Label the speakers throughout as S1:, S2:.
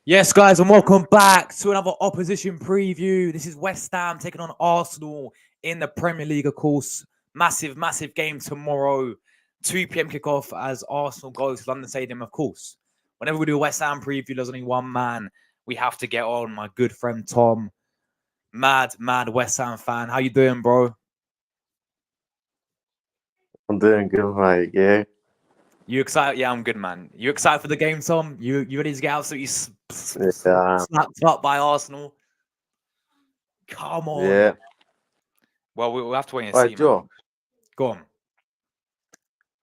S1: Yes, guys, and welcome back to another opposition preview. This is West Ham taking on Arsenal in the Premier League, of course. Massive game tomorrow. 2 p.m. kickoff as Arsenal go to London Stadium, of course. Whenever we do a West Ham preview, there's only one man we have to get on, my good friend Tom. Mad West Ham fan. How you doing, bro?
S2: I'm doing good, mate. Yeah.
S1: You excited? Yeah, I'm good, man. You excited for the game, Tom? You ready to get absolutely
S2: Yeah.
S1: slapped up by Arsenal? Come
S2: Yeah.
S1: on. Well, we'll have to wait and
S2: Right,
S1: see, man.
S2: Josh.
S1: Go on.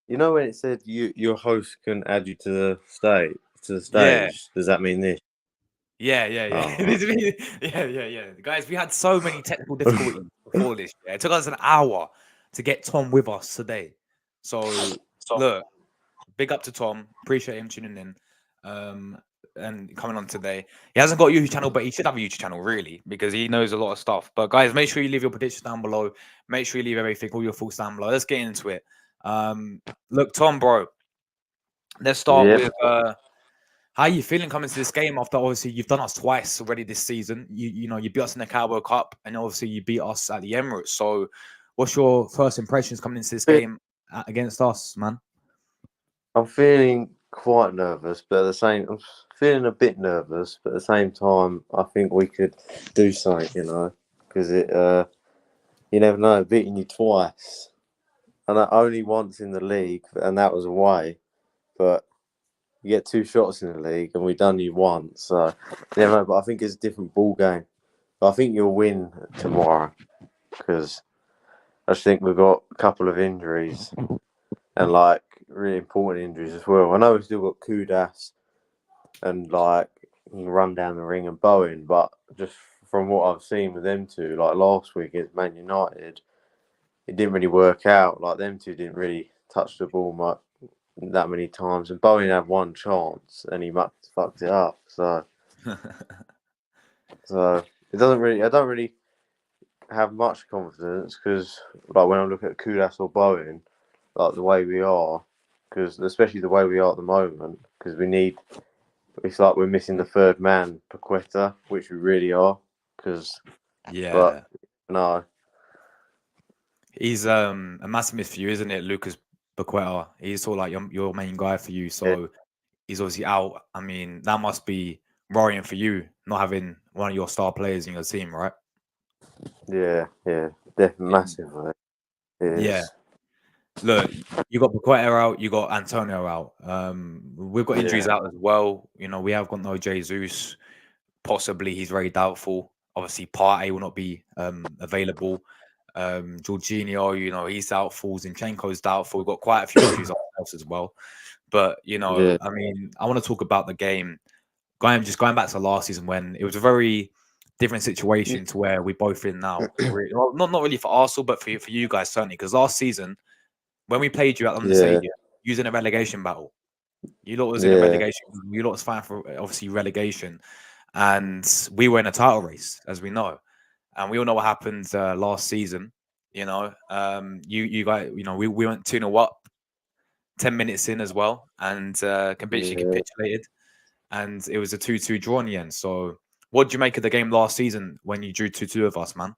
S2: You know when it said your host can add you to the
S1: Yeah,
S2: stage? Does that mean this?
S1: yeah.
S2: Oh.
S1: Yeah. Guys, we had so many technical difficulties before this. Yeah, it took us an hour to get Tom with us today. So look, big up to Tom. Appreciate him tuning in. And coming on today. He hasn't got a YouTube channel, but he should have a YouTube channel, really, because he knows a lot of stuff. But guys, make sure you leave your predictions down below. Make sure you leave everything, all your thoughts down below. Let's get into it. Look, Tom, bro. Let's start
S2: Yeah.
S1: with how are you feeling coming to this game after obviously you've done us twice already this season? You beat us in the Carabao Cup and obviously you beat us at the Emirates. So, what's your first impressions coming into this game against us, man?
S2: I'm feeling quite nervous, but I'm feeling a bit nervous, but at the same time, I think we could do something, because you never know, beating you twice, and only once in the league, and that was away, but you get two shots in the league, and we've done you once, so you never know. But I think it's a different ball game. But I think you'll win tomorrow because I just think we've got a couple of injuries and like really important injuries as well. I know we've still got Kudas and like can run down the ring and Bowen, but just from what I've seen with them two, like last week against Man United, it didn't really work out. Like them two didn't really touch the ball much that many times, and Bowen had one chance and he fucked it up. So it doesn't really. I don't really have much confidence because, like, when I look at Kudas or Bowen, like the way we are, because especially the way we are at the moment, because we need. It's like we're missing the third man, Paqueta, which we really are. Because, but
S1: Yeah,
S2: no,
S1: he's a massive miss for you, isn't it, Lucas Paqueta? He's sort of like your main guy for you.
S2: yeah,
S1: So he's obviously out. I mean, that must be worrying for you not having one of your star players in your team, right?
S2: yeah, definitely massively. It
S1: Yeah.
S2: is.
S1: Look, you got Paqueta out, you got Antonio out. We've got injuries
S2: Yeah,
S1: out as well. We have got no Jesus. Possibly he's very doubtful. Obviously, Partey will not be available. Jorginho, he's doubtful. Zinchenko's doubtful. We've got quite a few injuries ourselves as well. But
S2: yeah,
S1: I mean, I want to talk about the game. Going back to last season when it was a very different situation to where we both in now. Well, not really for Arsenal, but for you guys certainly. Because last season when we played you at London
S2: yeah,
S1: Stadium, using a relegation battle, you lot was in a
S2: yeah,
S1: relegation. You lot was fighting for obviously relegation, and we were in a title race, as we know, and we all know what happened last season. You guys, we went 2-0 up, 10 minutes in as well, and completely
S2: yeah.
S1: capitulated, and it was a 2-2 draw in the end. So, what did you make of the game last season when you drew 2-2 of us, man?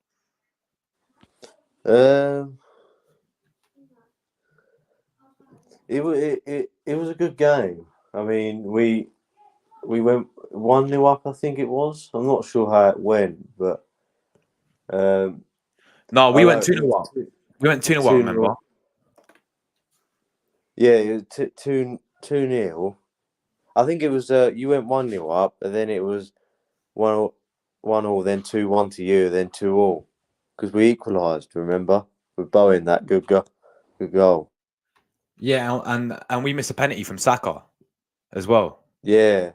S2: Um, it was a good game. I mean, we went 1-0 up. I think it was. I'm not sure how it went, but um,
S1: No,
S2: I
S1: we went
S2: know
S1: 2
S2: it
S1: 0
S2: was
S1: up. We went 2 0 up,
S2: 2-0.
S1: remember?
S2: Yeah, it was 2-0. I think it was. You went 1-0 up, and then it was 1-1 then 2-1 to you, then 2-2 because we equalised. Remember with Bowen that good goal.
S1: Yeah, and we missed a penalty from Saka as well.
S2: Yeah,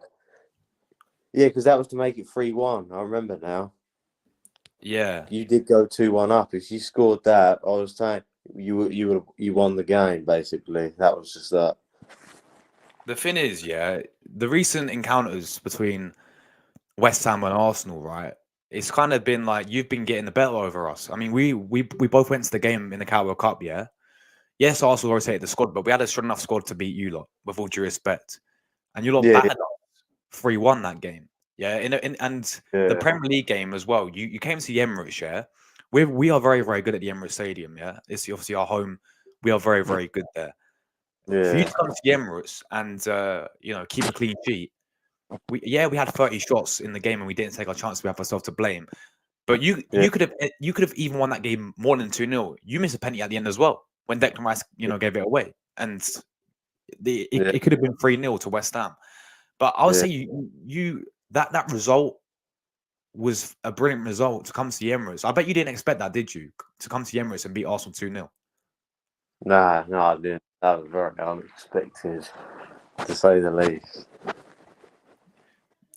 S2: yeah, because that was to make it 3-1. I remember now.
S1: Yeah.
S2: You did go 2-1 up. If you scored that, I was saying you won the game. Basically, that was just that.
S1: The thing is, yeah, the recent encounters between West Ham and Arsenal, right? It's kind of been like you've been getting the better over us. I mean, we both went to the game in the Carabao Cup, yeah. Yes, Arsenal rotated the squad, but we had a strong enough squad to beat you lot, with all due respect. And you lot
S2: Yeah,
S1: battered us 3-1 that game. Yeah, and the
S2: Yeah,
S1: Premier League game as well. You came to the Emirates, yeah. We are very, very good at the Emirates Stadium, yeah. It's obviously our home. We are very, very good there. For you
S2: yeah,
S1: to come to the Emirates and keep a clean sheet, we had 30 shots in the game and we didn't take our chances. We have ourselves to blame. But
S2: yeah,
S1: you could have even won that game more than 2-0. You missed a penalty at the end as well when Declan Rice gave it away, and
S2: yeah,
S1: it could have been 3-0 to West Ham. But I would
S2: yeah.
S1: say that result was a brilliant result to come to the Emirates. I bet you didn't expect that, did you? To come to the Emirates and beat Arsenal 2-0.
S2: Nah, no, I didn't. That was very unexpected, to say the least.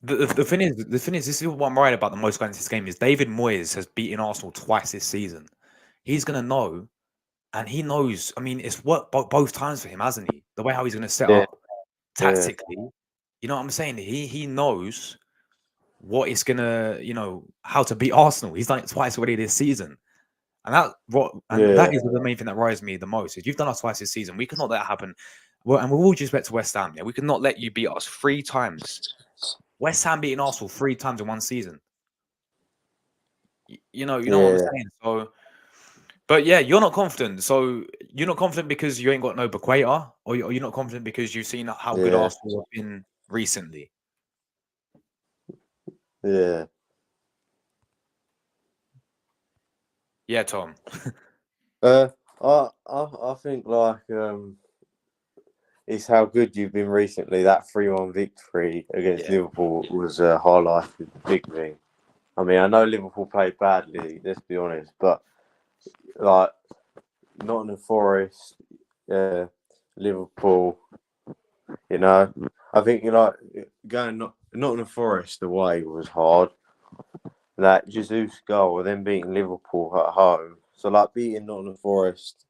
S1: The thing is, this is what I'm worried about the most going into this game is David Moyes has beaten Arsenal twice this season. He's gonna know, and he knows. I mean, it's worked both times for him, hasn't he? The way how he's gonna set
S2: Yeah,
S1: up
S2: yeah,
S1: tactically, you know what I'm saying? He knows what it's gonna, how to beat Arsenal. He's done it twice already this season. And
S2: yeah,
S1: that is the main thing that worries me the most. Is you've done us twice this season. We cannot let that happen. Well, and with all due respect to West Ham, yeah, we cannot let you beat us 3 times. West Ham beating Arsenal 3 times in one season. You know what I'm
S2: yeah,
S1: saying. So, but yeah, you're not confident. So you're not confident because you ain't got no Bequator, or you're not confident because you've seen how good
S2: yeah,
S1: Arsenal have been recently.
S2: yeah.
S1: Yeah, Tom.
S2: I think it's how good you've been recently. That 3-1 victory against
S1: Yeah,
S2: Liverpool was highlighted big thing. I mean, I know Liverpool played badly. Let's be honest, but like Nottingham Forest, Liverpool. I think going Nottingham Forest away was hard. That Jesus goal, and then beating Liverpool at home. So like beating Nottingham Forest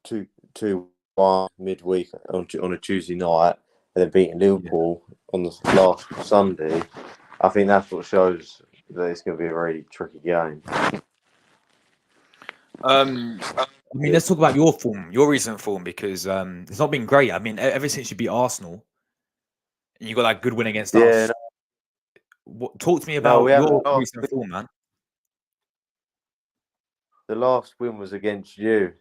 S2: 2-1 midweek on a Tuesday night, and then beating
S1: yeah.
S2: Liverpool on the last Sunday. I think that's what shows that it's going to be a really tricky game.
S1: I mean, let's talk about your form, your recent form, because it's not been great. I mean, ever since you beat Arsenal, and you got that good win against
S2: Yeah,
S1: us. Talk to me
S2: no, we
S1: about
S2: haven't.
S1: your recent form, man.
S2: The last win was against you.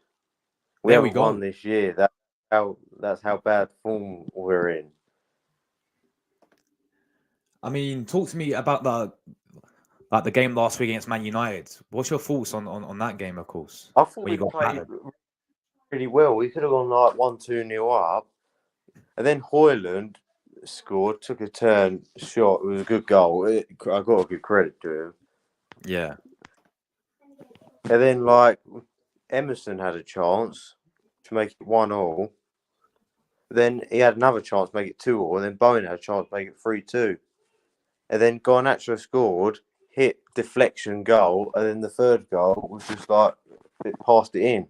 S2: We
S1: There we
S2: haven't
S1: go.
S2: won this year. That's how bad form we're in.
S1: I mean, talk to me about the game last week against Man United. What's your thoughts on that game, of course,
S2: I thought
S1: where
S2: we
S1: you got
S2: played
S1: battered?
S2: really well. We could have gone like 1-2-0 up, and then Hoyland scored, took a turn shot. It was a good goal. I got to give credit to him.
S1: Yeah,
S2: And then Emerson had a chance to make it 1-1. Then he had another chance to make it 2-2, and then Bowen had a chance to make it 3-2. And then Garnacho scored, hit deflection goal, and then the third goal was just like it passed it in,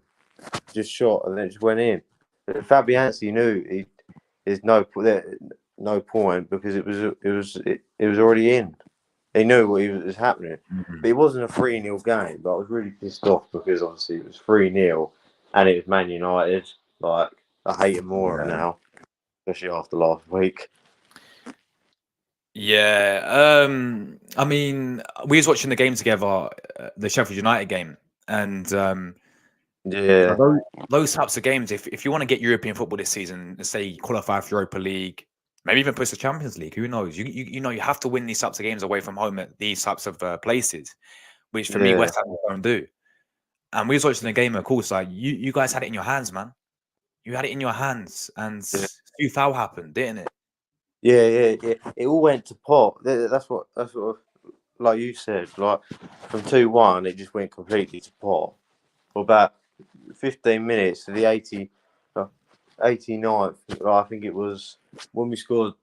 S2: just shot, and then it just went in. But Fabianski knew there's no point because it was already in. He knew what was happening, but it wasn't a 3-0 game. But I was really pissed off because obviously it was 3-0, and it was Man United. Like I hate them more
S1: yeah,
S2: now, especially after last week.
S1: yeah. I mean, we was watching the game together, the Sheffield United game, and
S2: Yeah,
S1: those types of games. If you want to get European football this season, let's say qualify for Europa League, maybe even push the Champions League. Who knows? You have to win these types of games away from home at these types of places, which for me
S2: yeah,
S1: West Ham don't do. And we was watching the game, of course. Like you guys had it in your hands, man. You had it in your hands, and
S2: yeah.
S1: few foul happened, didn't it?
S2: Yeah. It all went to pot. That's what like you said. Like from 2-1, it just went completely to pot. For about 15 minutes to the 89th, I think it was when we scored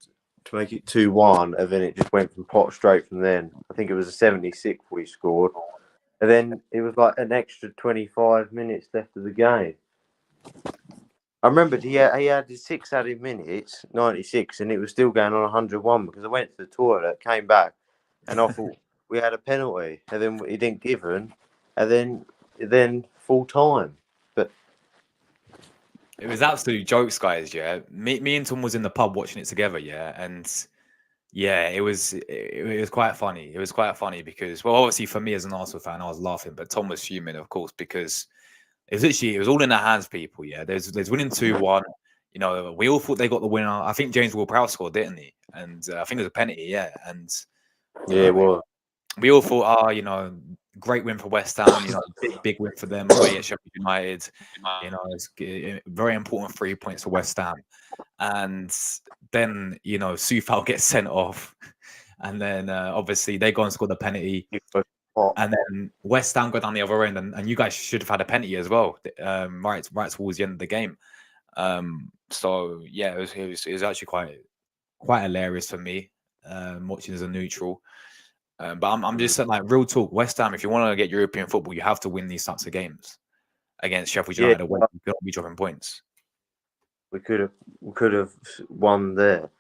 S2: to make it 2-1, and then it just went from pot straight from then. I think it was the 76th we scored, and then it was like an extra 25 minutes left of the game. I remembered he had his 6 added minutes, 96, and it was still going on 101 because I went to the toilet, came back, and I thought we had a penalty, and then he didn't give one, and then full time. But
S1: It was absolute jokes, guys. Yeah, me and Tom was in the pub watching it together. Yeah, and Yeah, it was quite funny. It was quite funny because, well, obviously for me as an Arsenal fan, I was laughing, but Tom was fuming, of course, because it was all in their hands, people. Yeah, there's winning 2-1. You know, we all thought they got the winner. I think James Ward-Prowse scored, didn't he? And I think it was a penalty. Yeah, and you
S2: Yeah,
S1: know,
S2: well,
S1: we all thought, great win for West Ham. You know, big win for them away at Sheffield United. You know, it's very important 3 points for West Ham. And then Sufal gets sent off, and then obviously they go and score the penalty, and then West Ham go down the other end, and you guys should have had a penalty as well, right towards the end of the game. So yeah, it was actually quite hilarious for me, watching as a neutral. But I'm just saying, like, real talk, West Ham, if you want to get European football, you have to win these types of games against Sheffield
S2: yeah,
S1: United away. You cannot be dropping points.
S2: we could have won there.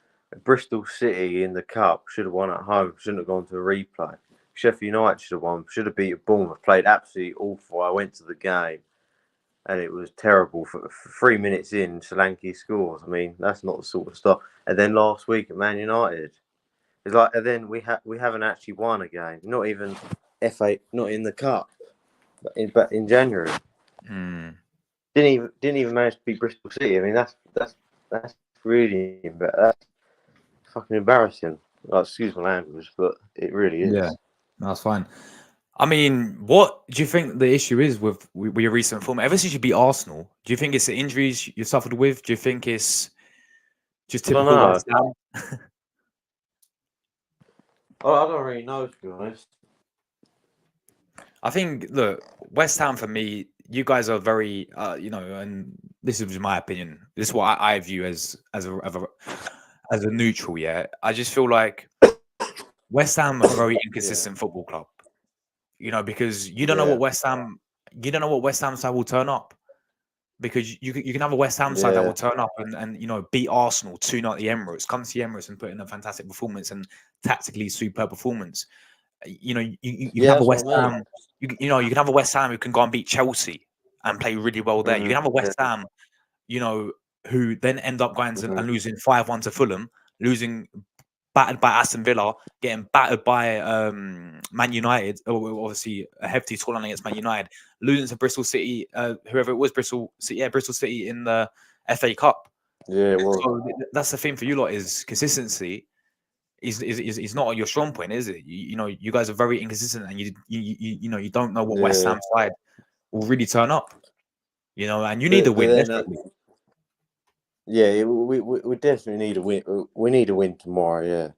S2: Bristol City in the cup should have won at home. Shouldn't have gone to a replay. Sheffield United should have won. Should have beat Bournemouth. Played absolutely awful. I went to the game, and it was terrible. For 3 minutes in, Solanke scores. I mean, that's not the sort of stuff. And then last week at Man United, it's like, and then we haven't actually won a game. Not even FA. Not in the cup. But in January.
S1: Mm.
S2: Didn't even manage to beat Bristol City. I mean, that's really that's fucking embarrassing. Like, excuse my language, but it really is.
S1: Yeah, that's fine. I mean, what do you think the issue is with your recent form? Ever since you beat Arsenal, do you think it's the injuries you suffered with? Do you think it's just
S2: I don't
S1: typical
S2: know.
S1: West Ham?
S2: I don't really know, to be honest.
S1: I think, look, West Ham for me, you guys are very, and this is my opinion. This is what I view as a neutral. Yeah, I just feel like West Ham are a very inconsistent football club. You know, because you don't know what West Ham side will turn up. Because you can have a West Ham side that will turn up and beat Arsenal 2-0 at the Emirates, come to the Emirates and put in a fantastic performance and tactically superb performance. You can have a West Ham. You can have a West Ham who can go and beat Chelsea and play really well there. You can have a West Ham, who then end up going and losing 5-1 to Fulham, losing battered by Aston Villa, getting battered by Man United, obviously a hefty scoreline against Man United, losing to Bristol City, whoever it was, Bristol City in the FA Cup.
S2: Yeah, well,
S1: so that's the thing for you lot, is consistency is not your strong point, is it? You guys are very inconsistent, and you don't know what West Ham side will really turn up. And you need a win.
S2: Yeah, we definitely need a win. We need a win tomorrow. Yeah,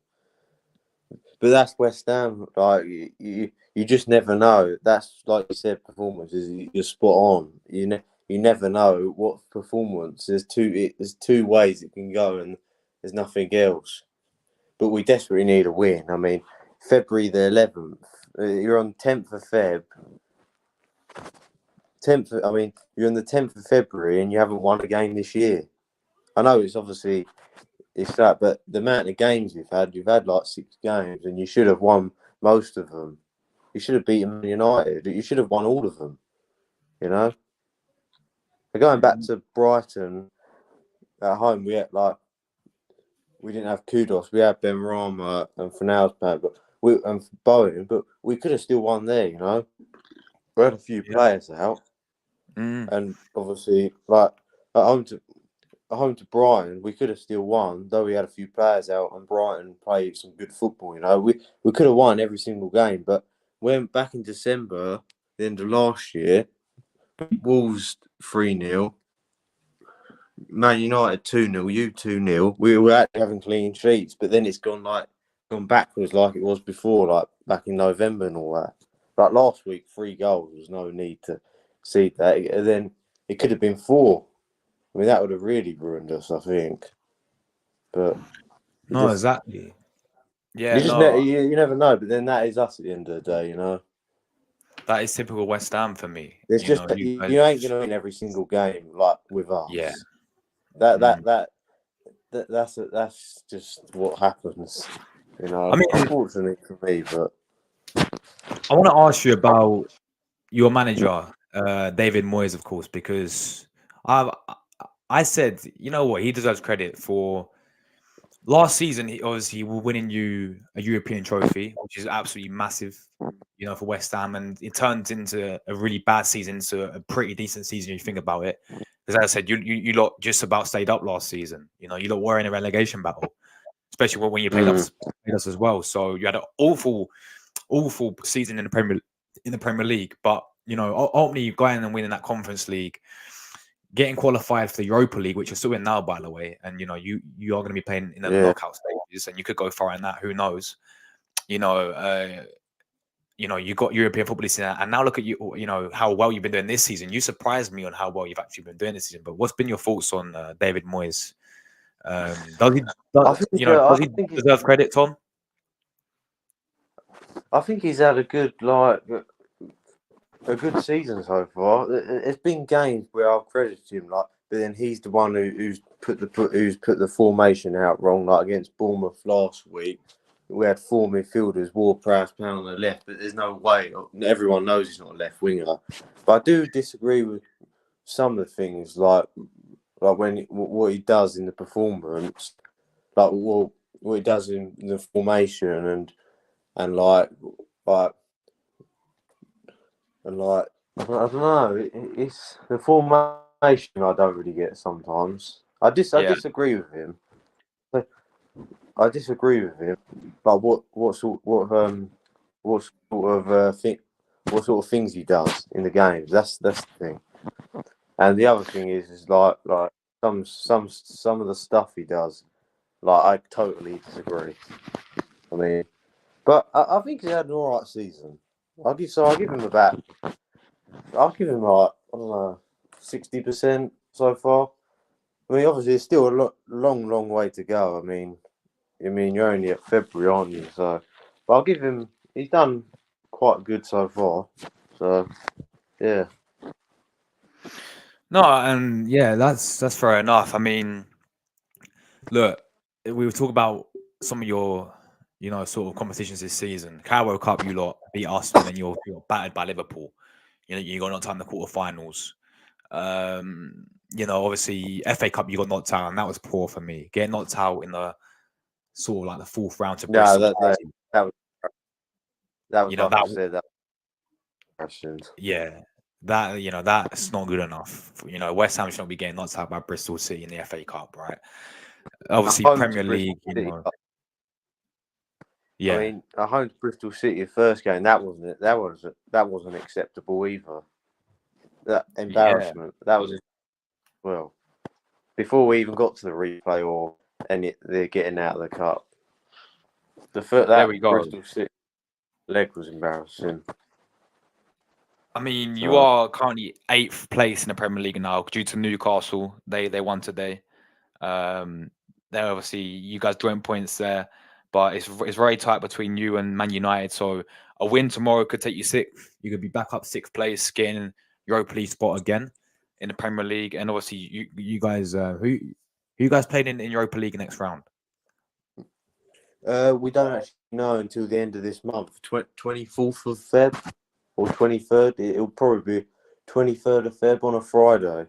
S2: but that's West Ham. Like, you just never know. That's, like you said, performances. You're spot on. You never know what performance. There's two ways it can go, and there's nothing else. But we desperately need a win. I mean, February the 11th. You're on 10th of Feb. You're on the 10th of February, and you haven't won a game this year. I know it's that, but the amount of games you've had like 6 games, and you should have won most of them. You should have beaten Man United. You should have won all of them. And going back to Brighton at home, we didn't have Kudos. We had Ben Rama and Fornals back, and Bowen, but we could have still won there. We had a few players out, and obviously, like, at home to Brighton, we could have still won, though we had a few players out, and Brighton played some good football. We could have won every single game, but when back in December, the end of last year, Wolves 3-0, Man United 2-0, you 2-0. We were actually having clean sheets, but then it's gone backwards like it was before, like back in November and all that. Like last week, 3 goals. There's no need to see that. And then it could have been 4. I mean, that would have really ruined us, I think. But
S1: no, exactly. Yeah,
S2: you never know. But then that is us at the end of the day.
S1: That is typical West Ham for me.
S2: It's you ain't gonna win every single game like with us.
S1: Yeah.
S2: That's just what happens.
S1: I mean,
S2: unfortunately for me, but
S1: I want to ask you about your manager, David Moyes, of course, because I said, you know what, he deserves credit for last season, he obviously were winning you a European trophy, which is absolutely massive, for West Ham, and it turned into a really bad season to a pretty decent season. If you think about it, because as I said, you lot just about stayed up last season. You lot were in a relegation battle, especially when you played us as well. So you had an awful season in the Premier League, but ultimately going and winning that Conference League, getting qualified for the Europa League, which you're still in now, by the way, and you are going to be playing in the knockout stages, and you could go far in that. Who knows? You got European football this season, and now look at you. How well you've been doing this season. You surprised me on how well you've actually been doing this season. But what's been your thoughts on David Moyes? Does he deserve credit, Tom?
S2: I think he's had a good season so far. There's been games where I've credited him, but then he's the one who's put the formation out wrong. Like against Bournemouth last week, we had 4 midfielders, Ward-Prowse playing on the left, but there's no way. Everyone knows he's not a left winger. But I do disagree with some of the things, like what he does in the performance, like what he does in the formation, and like I don't know. It's the formation I don't really get sometimes. I disagree with him. I disagree with him. But what sort of things he does in the games? That's the thing. And the other thing is like some of the stuff he does. Like I totally disagree. I mean, but I think he had an alright season. I'll give him like, I don't know, 60% so far. I mean, obviously, it's still a long way to go. I mean, you're only at February, aren't you? So, but I'll give him. He's done quite good so far. So, yeah.
S1: No, and yeah, that's fair enough. I mean, look, we were talking about some of your, sort of competitions this season. Carabao Cup, you lot beat Arsenal, and you're battered by Liverpool. You got knocked out in the quarterfinals. Obviously FA Cup you got knocked out, and that was poor for me. Getting knocked out in the sort of like the 4th round to Bristol.
S2: That was like I said, that questions.
S1: Yeah, that's not good enough. West Ham should not be getting knocked out by Bristol City in the FA Cup, right? Obviously Premier League. Yeah,
S2: I mean, at home to Bristol City, the first game that wasn't acceptable either. That embarrassment. That was before we even got to the replay or they're getting out of the cup.
S1: There we go.
S2: Bristol City leg was embarrassing.
S1: I mean, you are currently 8th place in the Premier League now due to Newcastle. They won today. They're obviously you guys joint points there, but it's very tight between you and Man United. So a win tomorrow could take you 6th. You could be back up 6th place, getting Europa League spot again in the Premier League. And obviously you guys who you guys played in Europa League next round?
S2: We don't actually know until the end of this month, 24th of Feb or 23rd. It'll probably be 23rd of Feb on a Friday.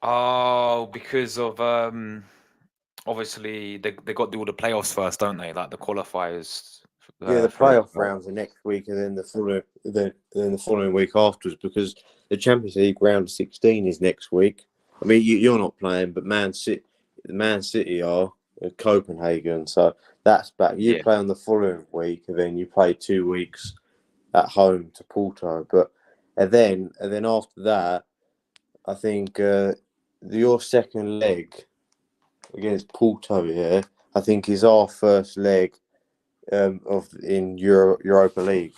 S1: Oh, because of obviously they got to do all the playoffs first, don't they? Like the qualifiers.
S2: The playoff rounds are next week, and then the following week afterwards, because the Champions League round 16 is next week. I mean, you're not playing, but Man City are at Copenhagen, so that's back. You play on the following week, and then you play 2 weeks at home to Porto. And then after that, I think your second leg against Porto, I think is our first leg in Europa League.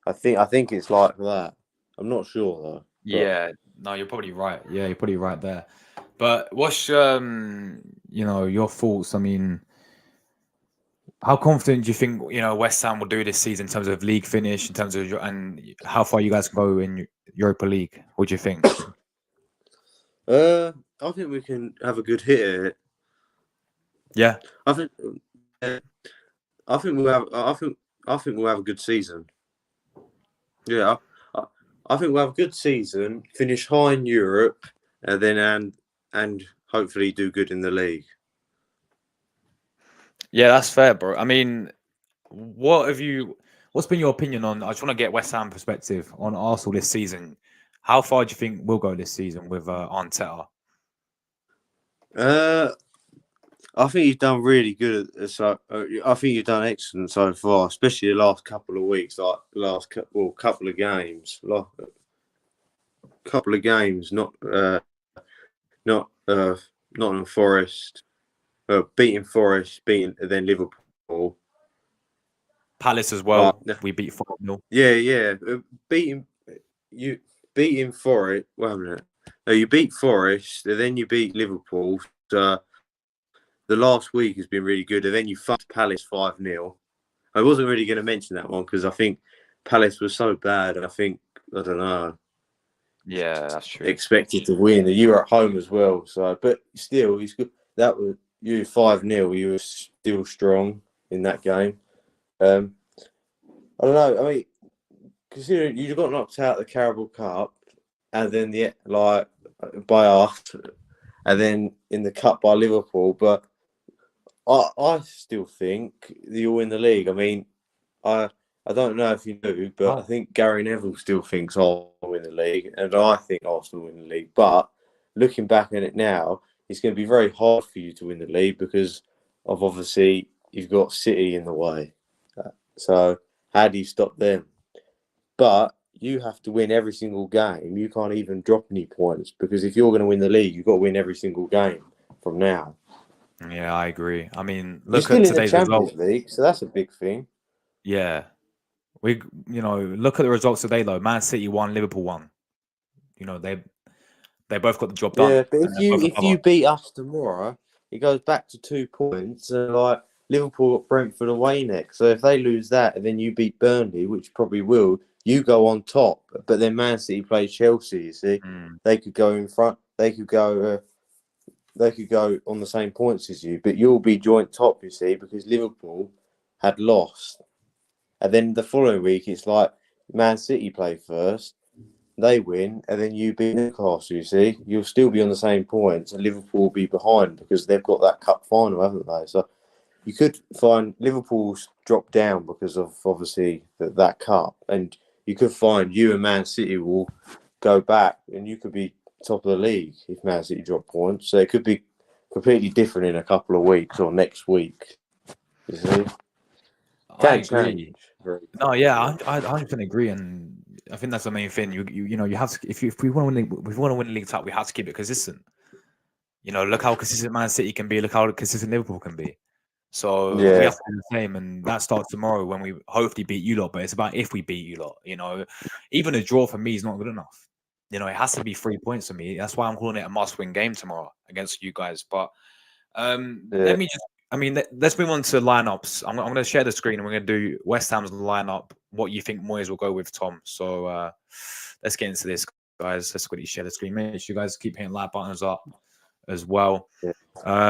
S2: I think it's like that. I'm not sure though.
S1: Yeah, no, you're probably right. Yeah, you're probably right there. But what's your thoughts? I mean, how confident do you think West Ham will do this season in terms of league finish, in terms of and how far you guys can go in Europa League? What do you think?
S2: I think we can have a good hit at it.
S1: Yeah,
S2: I think we'll have a good season. Yeah, I think we'll have a good season, finish high in Europe, and then and hopefully do good in the league.
S1: Yeah, that's fair, bro. I mean, what's been your opinion on? I just want to get West Ham perspective on Arsenal this season. How far do you think we'll go this season with Arteta?
S2: Uh, I think you've done really good. I think you've done excellent so far, especially the last couple of weeks, like couple of games, not Nottingham Forest, beating Forest, beating then Liverpool.
S1: Palace as well. We beat 4-0.
S2: Yeah. Beating Forest. Wait a minute. No, you beat Forest, and then you beat Liverpool. So the last week has been really good, and then you fucked Palace 5-0. I wasn't really going to mention that one because I think Palace was so bad. I don't know.
S1: Yeah, that's true.
S2: Expected to win. You were at home as well, so but still, he's good. That was you 5-0. You were still strong in that game. I don't know. I mean, considering you got knocked out of the Carabao Cup, and then by us, and then in the cup by Liverpool, but I still think you'll win the league. I mean, I don't know if you do, but I think Gary Neville still thinks Arsenal win the league, and I think Arsenal win the league. But looking back at it now, it's going to be very hard for you to win the league because of obviously you've got City in the way. So how do you stop them? But you have to win every single game. You can't even drop any points because if you're going to win the league, you've got to win every single game from now.
S1: Yeah, I agree. I mean,
S2: You're
S1: look
S2: still
S1: at
S2: in the
S1: today's
S2: Champions
S1: result.
S2: League, so that's a big thing.
S1: Yeah, look at the results today though. Man City won, Liverpool won. They both got the job done.
S2: Yeah, but
S1: And they're both
S2: if
S1: above
S2: you
S1: us.
S2: beat us tomorrow, it goes back to 2 points. And like Liverpool got Brentford away next, so if they lose that and then you beat Burnley, which probably will, you go on top. But then Man City play Chelsea. You see, they could go in front. They could go. They could go on the same points as you, but you'll be joint top. You see, because Liverpool had lost, and then the following week it's like Man City play first. They win, and then you beat Newcastle. You see, you'll still be on the same points, and Liverpool will be behind because they've got that cup final, haven't they? So you could find Liverpool's dropped down because of obviously that cup, and you could find you and Man City will go back, and you could be top of the league if Man City drop points. So it could be completely different in a couple of weeks or next week. You see,
S1: I
S2: can
S1: agree.
S2: change. Very
S1: No, yeah,
S2: quickly.
S1: I 100% agree, and I think that's the main thing. You have to if we want to win the league title, we have to keep it consistent. Look how consistent Man City can be. Look how consistent Liverpool can be. So we
S2: Yeah,
S1: have to do the same, and that starts tomorrow when we hopefully beat you lot. But it's about if we beat you lot. Even a draw for me is not good enough. It has to be 3 points for me. That's why I'm calling it a must-win game tomorrow against you guys. But
S2: yeah.
S1: let me just. I mean, let's move on to lineups. I'm going to share the screen and we're going to do West Ham's lineup. What you think Moyes will go with, Tom? So let's get into this, guys. Let's quickly share the screen. Make sure you guys keep hitting like buttons up as well.
S2: Yeah.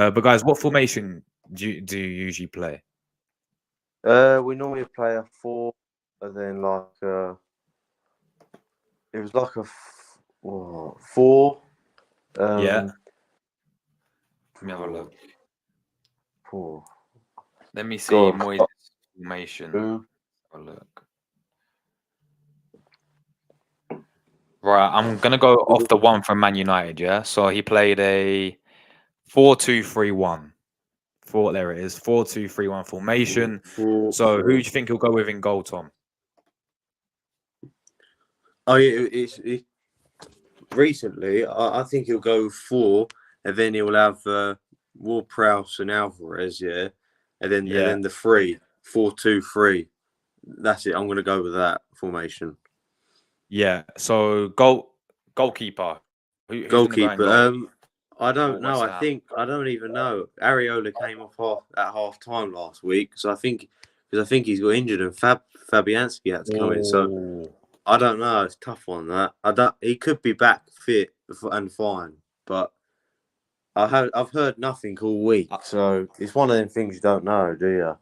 S1: But guys, what formation do you usually play?
S2: We normally play a 4, and then it was like a 4.
S1: Yeah. Let me have a look.
S2: 4.
S1: Let me see
S2: God.
S1: Moyes' formation. Have a look. Right, I'm gonna go off the one from Man United. Yeah, so he played a 4-2-3-1. There it is, 4-2-3-1 formation. So who do you think he'll go with in goal, Tom?
S2: Oh yeah, recently I think he'll go 4, and then he'll have Ward-Prowse and Alvarez, yeah, and then the 4-2-3. That's it. I'm gonna go with that formation.
S1: Yeah. So goalkeeper. Who's
S2: Goalkeeper.
S1: gonna go in goal?
S2: I don't know.
S1: West Ham.
S2: I don't even know. Areola came off at half time last week, so I think he's got injured and Fabianski had to come in. So I don't know. It's a tough one. He could be back fit and fine, but I've heard nothing all week, so it's one of them things you don't know, do you?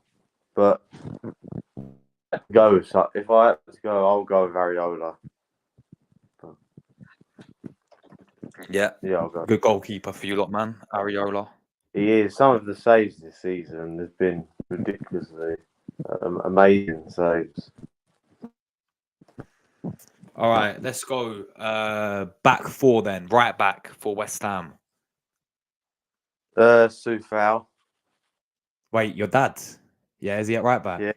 S2: But if I had to go, I'll go with Areola.
S1: Yeah,
S2: Yeah, I'll go.
S1: good goalkeeper for you lot, man. Areola.
S2: He is. Some of the saves this season has been ridiculously amazing saves.
S1: All right, let's go. Back four then. Right back for West Ham.
S2: Sufal.
S1: Wait, your dad? Yeah, is he at right back?
S2: Yeah.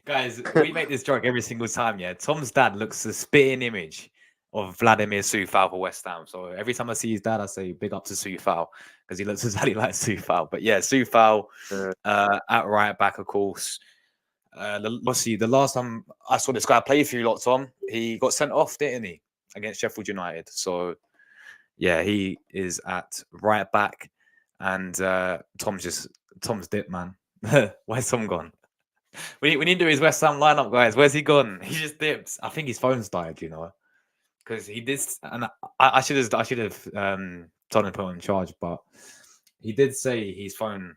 S1: Guys, we make this joke every single time. Yeah, Tom's dad looks the spitting image of Vladimir Sufal for West Ham. So every time I see his dad, I say big up to Sufal because he looks exactly like Sufal. But yeah, Sufal at right back, of course. The last time I saw this guy play for you lot, Tom, he got sent off, didn't he, against Sheffield United? So yeah, he is at right back, and Tom's dip, man. Where's Tom gone? We need to do his West Ham lineup, guys. Where's he gone? He just dips. I think his phone's died, because he did, and I should have told him to put him in charge, but he did say his phone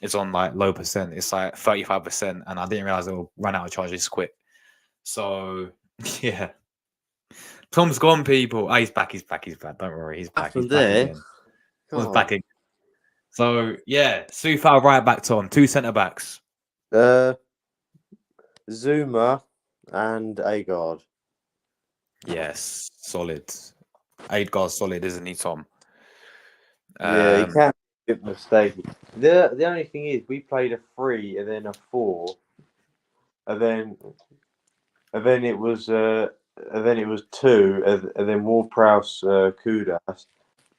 S1: is on like low percent. It's like 35%, and I didn't realize it'll run out of charges quick. So yeah, Tom's gone, people. Oh, he's back. He's back. Don't worry, he's back. He's back again. Tom's back again. So yeah, Sufal right back, Tom. 2 centre backs.
S2: Zuma and Agard.
S1: Yes, solid. Agard's solid, isn't he, Tom?
S2: Yeah, he can't be a bit mistaken. The only thing is, we played a 3 and then a 4, and then it was 2, and then Ward-Prowse, Kudas,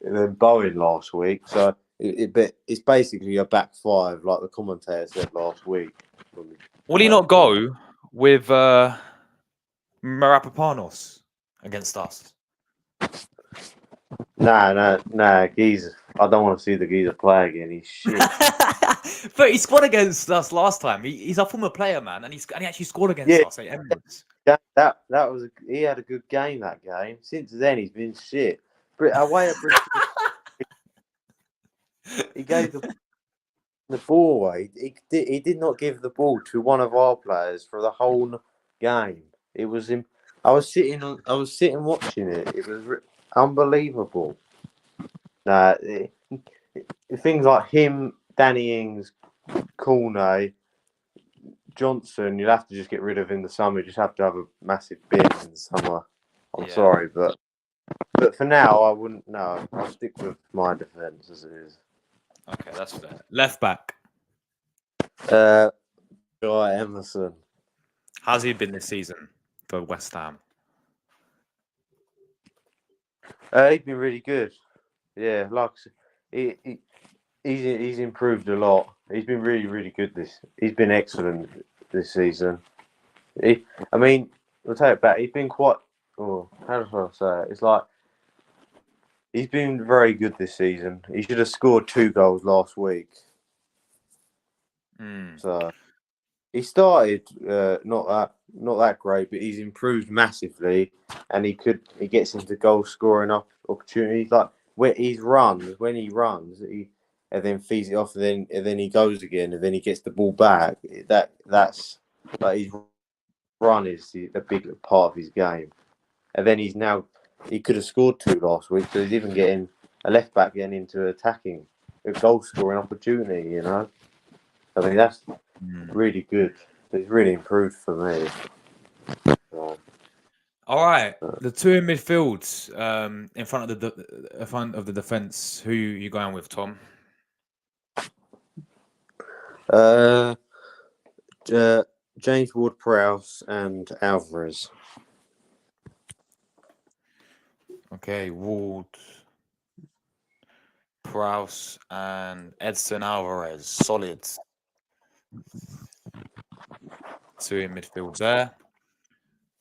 S2: and then Bowen last week. So it's basically a back 5, like the commentator said last week.
S1: Will he not go with Marapapanos against us?
S2: Nah, Geezer. I don't want to see the Geezer play again. He's shit.
S1: But he scored against us last time. He's a former player, man, and he actually scored against us at Emirates.
S2: That was he had a good game that game. Since then, he's been shit. Away at Bristol, he gave the ball away. He did not give the ball to one of our players for the whole game. It was him. I was sitting watching it. It was unbelievable. Things like him, Danny Ings, Cornet, Johnson, you'll have to just get rid of in the summer. You just have to have a massive bin in the summer. I'm sorry, but for now, I wouldn't. No, I'll stick with my defence as it is.
S1: Okay, that's fair. Left back.
S2: Guy Emerson.
S1: How's he been this season for West Ham?
S2: He's been really good. Yeah, like he's improved a lot. He's been really, really good. He's been excellent this season. We'll take it back. He's been quite. Oh, how do I say it? It's like he's been very good this season. He should have scored 2 goals last week. So he started not that great, but he's improved massively, and he gets into goal scoring opportunities. Like when he runs, and then feeds it off, and then he goes again, and then he gets the ball back. That's like his run is a big part of his game. And then he could have scored 2 last week, so he's even getting a left back getting into attacking, a goal scoring opportunity. That's really good. It's really improved for me. So.
S1: All right, the 2 in midfield, in front of the defense. Who you going with, Tom?
S2: James Ward-Prowse and Alvarez.
S1: Okay, Ward, Prowse, and Edson Alvarez. Solid. 2 in midfield there.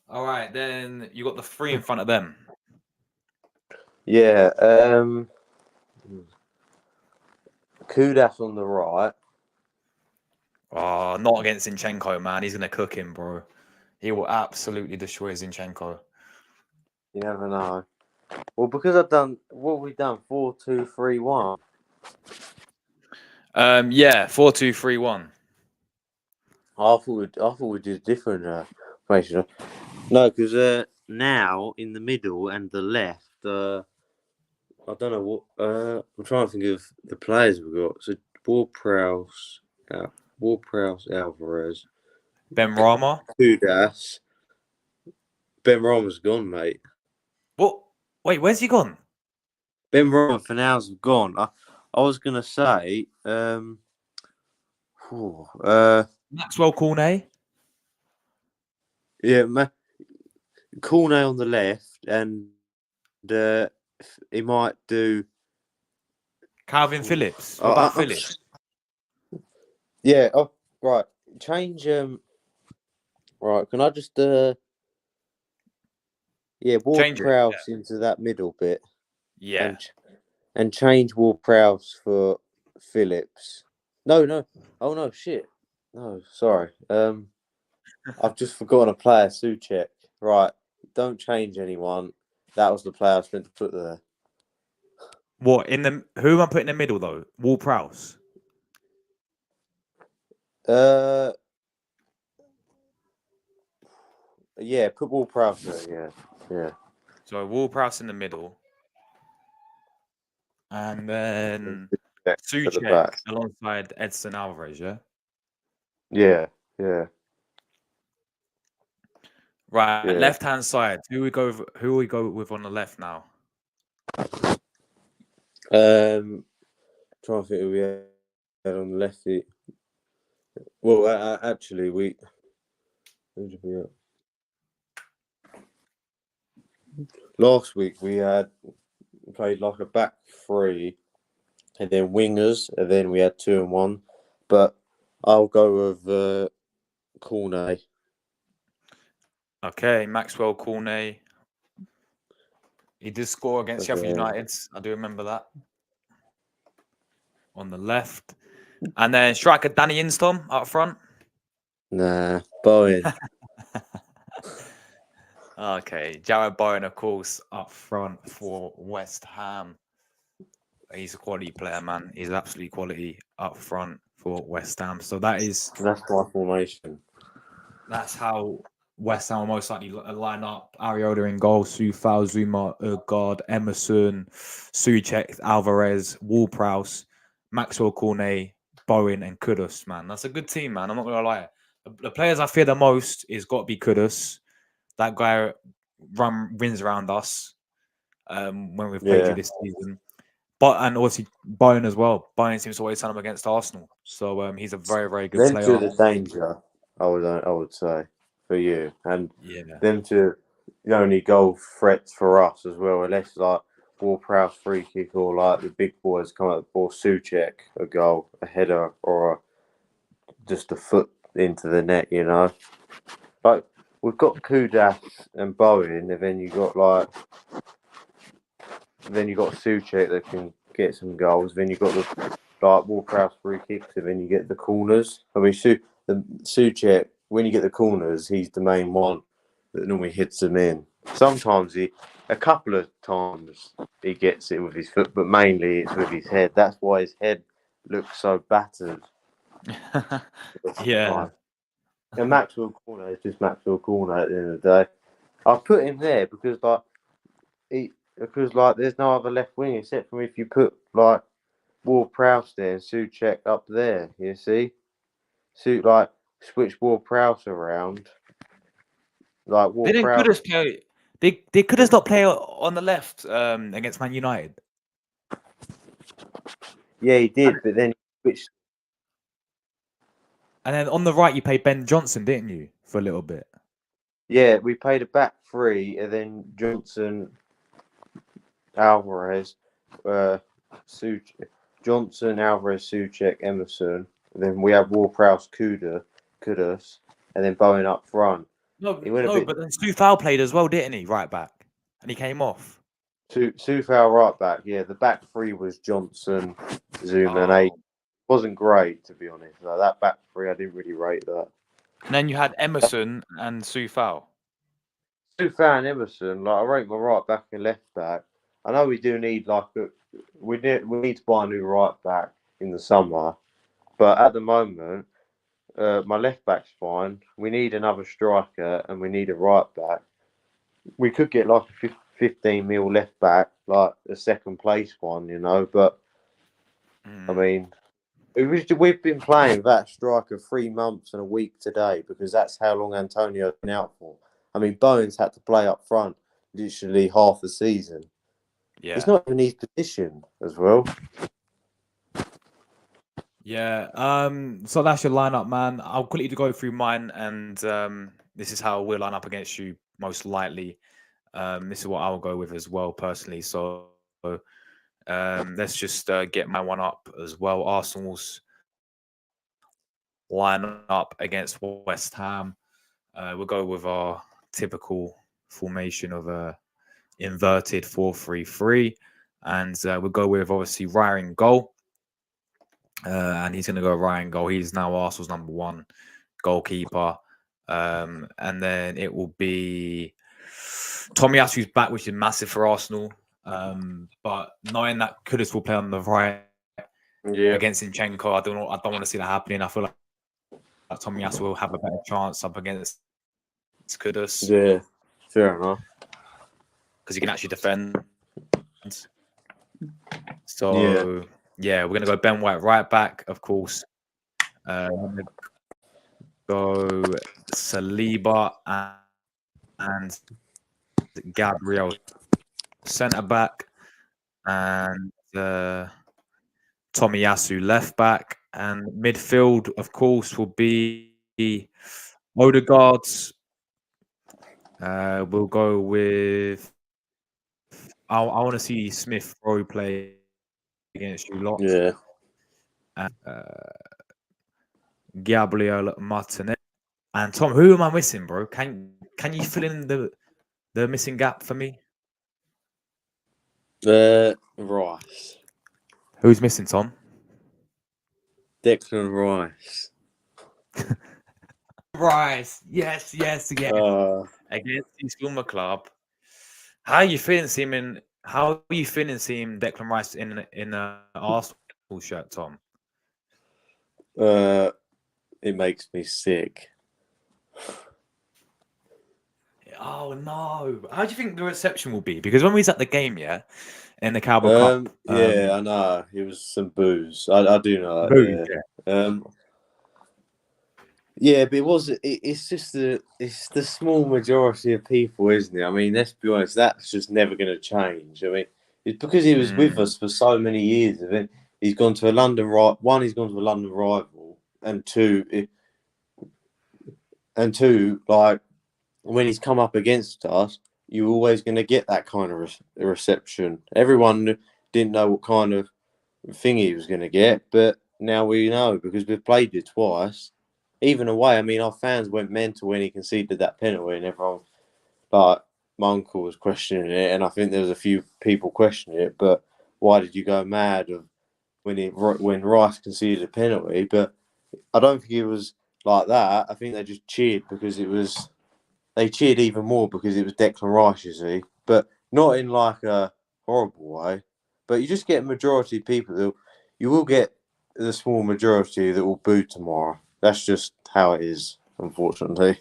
S1: All right, then you got the 3 in front of them.
S2: Yeah. Kudas on the right.
S1: Oh, not against Zinchenko, man. He's gonna cook him, bro. He will absolutely destroy Zinchenko.
S2: You never know. Well, because I've done what we've done 4-2-3-1.
S1: Yeah, 4-2-3-1.
S2: I thought we'd do different formation. No, because now in the middle and the left, I don't know what. I'm trying to think of the players we've got. So Ward-Prowse, Alvarez,
S1: Ben Rama.
S2: Kudas. Ben Roma's gone, mate.
S1: What? Wait, where's he gone?
S2: Ben Roma for now's gone. I was gonna say, whew,
S1: Maxwell Cornet.
S2: yeah, Cornet on the left, and he might do.
S1: Calvin Phillips. What about Phillips?
S2: Yeah. Oh, right. Change. Right. Can I just yeah,
S1: Change it.
S2: Ward-Prowse into that middle bit,
S1: Yeah.
S2: and change Ward-Prowse for Phillips. No. Oh no, shit. No, sorry. I've just forgotten a player, Souček. Right. Don't change anyone. That was the player I was meant to put there.
S1: What in the? Who am I putting in the middle though? Ward-Prowse.
S2: Yeah, put Ward-Prowse there. Yeah.
S1: So Ward-Prowse in the middle, and then
S2: At the
S1: Souček
S2: back.
S1: alongside Edson Alvarez. Yeah.
S2: Yeah.
S1: Right.
S2: Yeah.
S1: Left hand side. Who we go with on the left now?
S2: Trying to think who we had on the left. Well, actually, who did we have? Last week we had played like a back three, and then wingers, and then we had 2 and 1. But I'll go with Cornet.
S1: Okay, Maxwell Cornet. He did score against Sheffield
S2: Okay.
S1: United. I do remember that. On the left. And then striker Danny Instom up front.
S2: Nah, Bowen.
S1: Okay, Jared Bowen, of course, up front for West Ham. He's a quality player, man. He's absolutely quality up front for West Ham. So
S2: That's my formation.
S1: That's how West Ham will most likely line up. Ariola in goal, Soufal, Zuma, Ergaard, Emerson, Souček, Alvarez, Ward-Prowse, Maxwell Cornet, Bowen, and Kudus, man. That's a good team, man. I'm not going to lie. The players I fear the most is got to be Kudus. That guy wins around us when we've played you this season. And obviously Bowen as well. Bowen seems to always turn up against Arsenal. So he's a very, very good
S2: Them
S1: player.
S2: two are the danger, I would say, for you. And them two the only goal threats for us as well, unless like Ward-Prowse free kick or like the big boys come up, or Souček a goal, a header, or just a foot into the net, you know. Like we've got Kudas and Bowen, and then you got Souček that can get some goals. Then you got the Ward-Prowse free kicks, and then you get the corners. I mean, Souček, when you get the corners, he's the main one that normally hits them in. Sometimes a couple of times he gets it with his foot, but mainly it's with his head. That's why his head looks so battered.
S1: Yeah.
S2: And Maxwell Cornet is just Maxwell Cornet at the end of the day. I put him there because there's no other left wing except for if you put like Ward-Prowse there and Souček up there. You see, switch Ward-Prowse around. Like Ward-Prowse.
S1: They could have not play on the left against Man United.
S2: Yeah, he did, but then he switched.
S1: And then on the right, you played Ben Johnson, didn't you, for a little bit?
S2: Yeah, we played a back three, and then Johnson, Alvarez, Johnson, Alvarez, Souček, Emerson. And then we had Ward-Prowse, Kudus, and then Bowen up front.
S1: But then Soufal played as well, didn't he? Right back, and he came off.
S2: Soufal right back. Yeah, the back three was Johnson, Zuma, and A. Wasn't great, to be honest. Like, that back three, I didn't really rate that.
S1: And then you had Emerson and Soufal.
S2: Soufal and Emerson, like I rate my right back and left back. I know we do need we need to buy a new right back in the summer, but at the moment, my left back's fine. We need another striker and we need a right back. We could get like a 15 mil left back, like the second place one, you know. But I mean, we've been playing that striker 3 months and a week today because that's how long Antonio's been out for. I mean, Bones had to play up front literally half the season.
S1: Yeah.
S2: It's not even his position as well.
S1: Yeah. So that's your lineup, man. I'll quickly go through mine, and this is how we'll line up against you most likely. This is what I'll go with as well, personally. So let's just get my one up as well. Arsenal's line up against West Ham. We'll go with our typical formation of a inverted 4-3-3, and we'll go with obviously Ryan goal. And he's going to go Ryan goal. He's now Arsenal's number 1 goalkeeper. And then it will be Tomiyasu's back, which is massive for Arsenal. But knowing that Kudus will play on the right against Zinchenko, I don't want to see that happening. I feel like Tomiyasu will have a better chance up against Kudus.
S2: Yeah, fair enough.
S1: Because he can actually defend. So yeah, we're gonna go Ben White right back, of course. Go Saliba and Gabriel centre back, and Tomiyasu left back, and midfield, of course, will be Odegaard's. We'll go with. I want to see Smith Rowe play against you lot.
S2: Yeah.
S1: And, Gabriel Martinez. And Tom, who am I missing, bro? Can you fill in the missing gap for me?
S2: Rice.
S1: Who's missing, Tom?
S2: Declan Rice.
S1: Rice. Yes. Against his former club. How are you feeling seeing Declan Rice in an Arsenal shirt, Tom?
S2: It makes me sick.
S1: Oh no! How do you think the reception will be? Because when we was at the game, in the Carabao Cup,
S2: I know it was some booze. I do know that. Yeah, but it's just it's the small majority of people, isn't it? I mean, let's be honest, that's just never going to change. I mean, it's because he was with us for so many years. I mean, he's gone to a London he's gone to a London rival, and two, like when he's come up against us, you're always going to get that kind of reception. Everyone didn't know what kind of thing he was going to get, but now we know because we've played it twice. Even away, I mean, our fans went mental when he conceded that penalty, and everyone, like, my uncle was questioning it, and I think there was a few people questioning it. But why did you go mad when Rice conceded a penalty? But I don't think it was like that. I think they just cheered because they cheered even more because it was Declan Rice, you see, but not in like a horrible way. But you just get a majority of people you will get the small majority that will boo tomorrow. That's just how it is, unfortunately.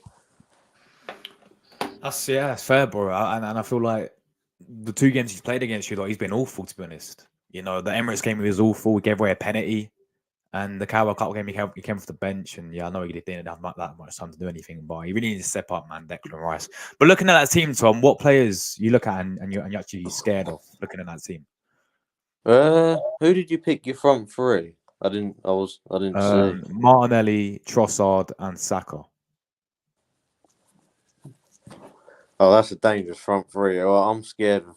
S1: That's fair, bro. And I feel like the 2 games he's played against you, he's been awful, to be honest. You know, the Emirates game he was awful. He gave away a penalty, and the Carabao Cup game he came off the bench. And I know he didn't have that much time to do anything, but he really needs to step up, man. Declan Rice. But looking at that team, Tom, what players you look at and you're actually scared of looking at that team?
S2: Who did you pick your front 3? I didn't see.
S1: Martinelli, Trossard, and Saka.
S2: Oh, that's a dangerous front 3. Well, I'm scared of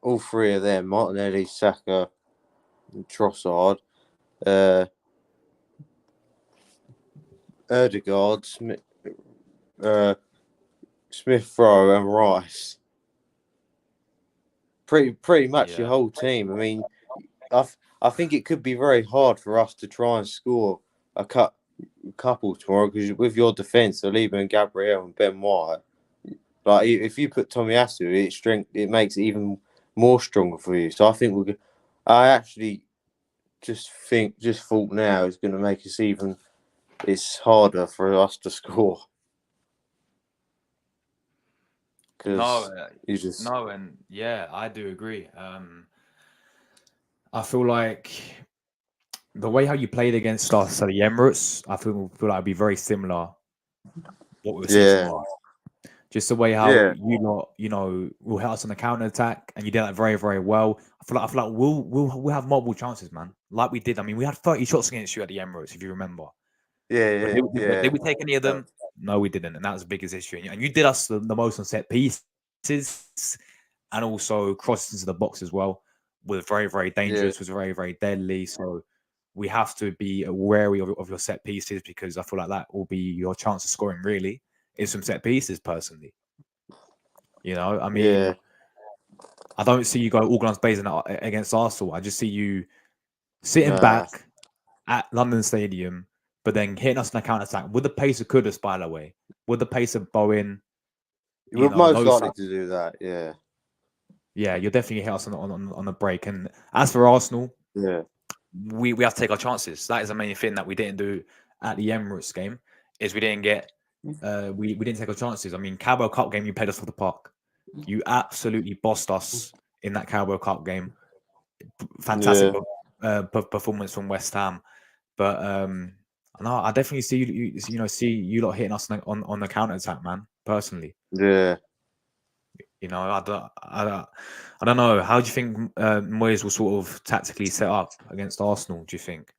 S2: all 3 of them: Martinelli, Saka, and Trossard. Odegaard, Smith Rowe, and Rice. Pretty much your whole team. I mean, I think it could be very hard for us to try and score a couple tomorrow because with your defence, Saliba and Gabriel and Ben White, like if you put Tomiyasu, it makes it even more stronger for you. So I think I actually just thought now is going to make us even. It's harder for us to score.
S1: No,
S2: because you just
S1: no, and yeah, I do agree. I feel like the way how you played against us at the Emirates, I feel like it'd be very similar what we were seeing
S2: yeah,
S1: tomorrow. Just the way how
S2: yeah,
S1: you lot, will hit us on the counter attack, and you did that very, very well. I feel like we'll have multiple chances, man. Like we did. I mean, we had 30 shots against you at the Emirates, if you remember.
S2: yeah,
S1: But
S2: yeah,
S1: did
S2: yeah.
S1: we take any of them? No, we didn't, and that was the biggest issue. And you did us the most on set pieces, and also crosses into the box as well. Was very, very
S2: Yeah,
S1: dangerous. Was very, very deadly. So we have to be wary of your set pieces, because I feel like that will be your chance of scoring. Really, is some set pieces. Personally, I
S2: yeah.
S1: mean, I don't see you go all guns blazing against Arsenal. I just see you sitting
S2: Nah.
S1: back at London Stadium, but then hitting us in a counter attack with the pace of Kudus, by the way, with the pace of Bowen.
S2: We're most
S1: Those.
S2: likely to do that. Yeah,
S1: Yeah, you're definitely hit us on the break. And as for Arsenal,
S2: yeah,
S1: we have to take our chances. That is the main thing that we didn't do at the Emirates game. Is we didn't get we didn't take our chances. I mean, Carabao Cup game, you played us off the park. You absolutely bossed us in that Carabao Cup game. Fantastic performance from West Ham. But no, I definitely see see you lot hitting us on the counter attack, man. Personally,
S2: yeah.
S1: I don't know. How do you think Moyes will sort of tactically set up against Arsenal? Do you think?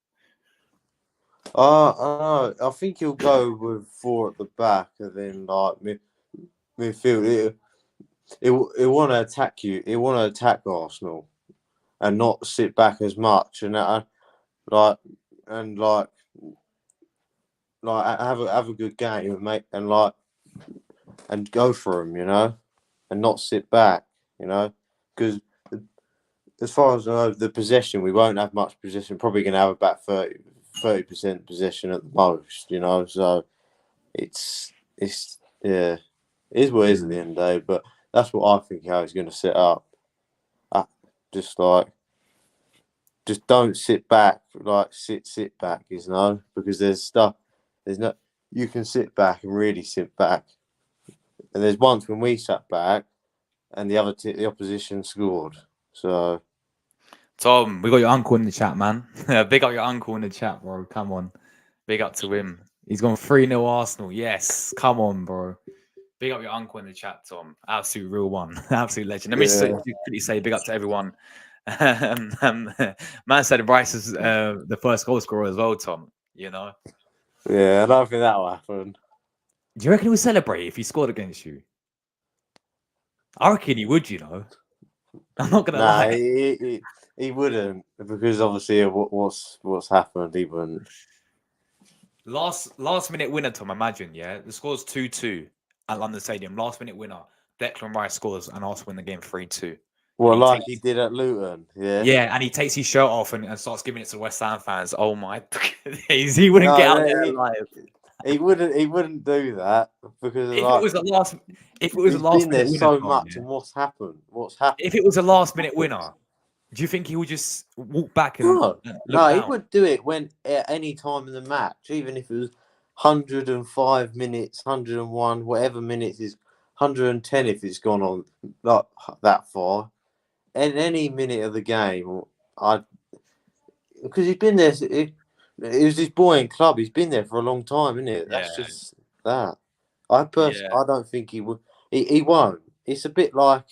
S2: I don't know. I think he'll go with four at the back, and then like midfield. It want to attack you. It want to attack Arsenal, and not sit back as much. And like and like have a good game and and go for them, and not sit back, because as far as I know, the possession, we won't have much possession. Probably going to have about 30% possession at the most, So yeah, it is what it is at the end of the day. But that's what I think how he's going to set up. Just don't sit back, sit back, because there's stuff. There's no you can sit back and really sit back. And there's once when we sat back, and the opposition scored. So
S1: Tom, we got your uncle in the chat, man. Big up your uncle in the chat, bro. Come on, big up to him. He's gone 3-0 Arsenal. Yes, come on, bro. Big up your uncle in the chat, Tom. Absolute real one. Absolute legend. Let me quickly say big up to everyone. Man said Rice is the first goal scorer as well, Tom.
S2: Yeah, I don't think that will happen.
S1: Do you reckon he would celebrate if he scored against you? I reckon he would, I'm not gonna lie.
S2: He wouldn't, because obviously what's happened, he wouldn't.
S1: Last minute winner, Tom. Imagine, the score's 2-2 at London Stadium. Last minute winner. Declan Rice scores and Arsenal win the game 3-2.
S2: Well, he did at Luton, yeah.
S1: Yeah, and he takes his shirt off and starts giving it to West Ham fans. Oh my! He wouldn't get out there alive.
S2: He wouldn't do that, because
S1: if it was the last minute winner,
S2: so much, and what's happened?
S1: If it was a last minute winner, do you think he would just walk back and look
S2: down?
S1: He
S2: would do it when at any time in the match, even if it was 105 minutes, 101, whatever minutes is 110 if it's gone on like that far. In any minute of the game, because he's been there. It was his boy in club. He's been there for a long time, isn't it? That's just that. I don't think he would. He won't. It's a bit like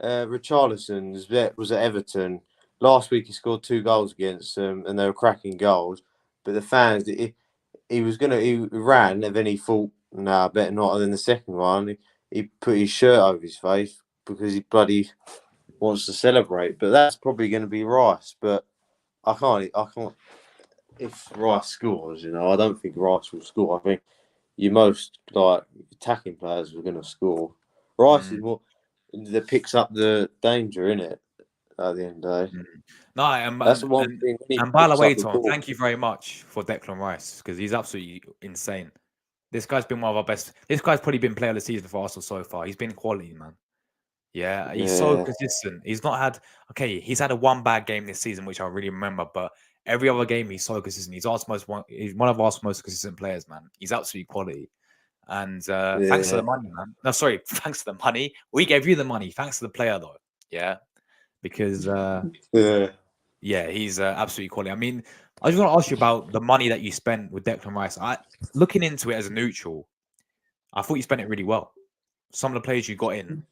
S2: Richarlison's was at Everton last week. He scored 2 goals against them, and they were cracking goals. But the fans, he ran, and then he thought, "Nah, better not." And then the second one, he put his shirt over his face because he bloody wants to celebrate. But that's probably going to be Rice. But I can't. If Rice scores, I don't think Rice will score. I think your most attacking players are going to score. Rice is what that picks up the danger, in it. At the end of the day,
S1: no,
S2: that's the one thing.
S1: And by the way, Tom, thank you very much for Declan Rice, because he's absolutely insane. This guy's been one of our best. This guy's probably been player of the season for Arsenal so far. He's been quality, man. Yeah, he's so consistent. He's not had he's had a one bad game this season, which I really remember, but every other game he's so consistent. He's one of Arsenal's most consistent players, man. He's absolutely quality. And thanks for the money, man. No, sorry, thanks for the money. We gave you the money. Thanks to the player, though. Yeah, because
S2: Yeah.
S1: he's absolutely quality. I mean, I just want to ask you about the money that you spent with Declan Rice. Looking into it as a neutral, I thought you spent it really well. Some of the players you got in,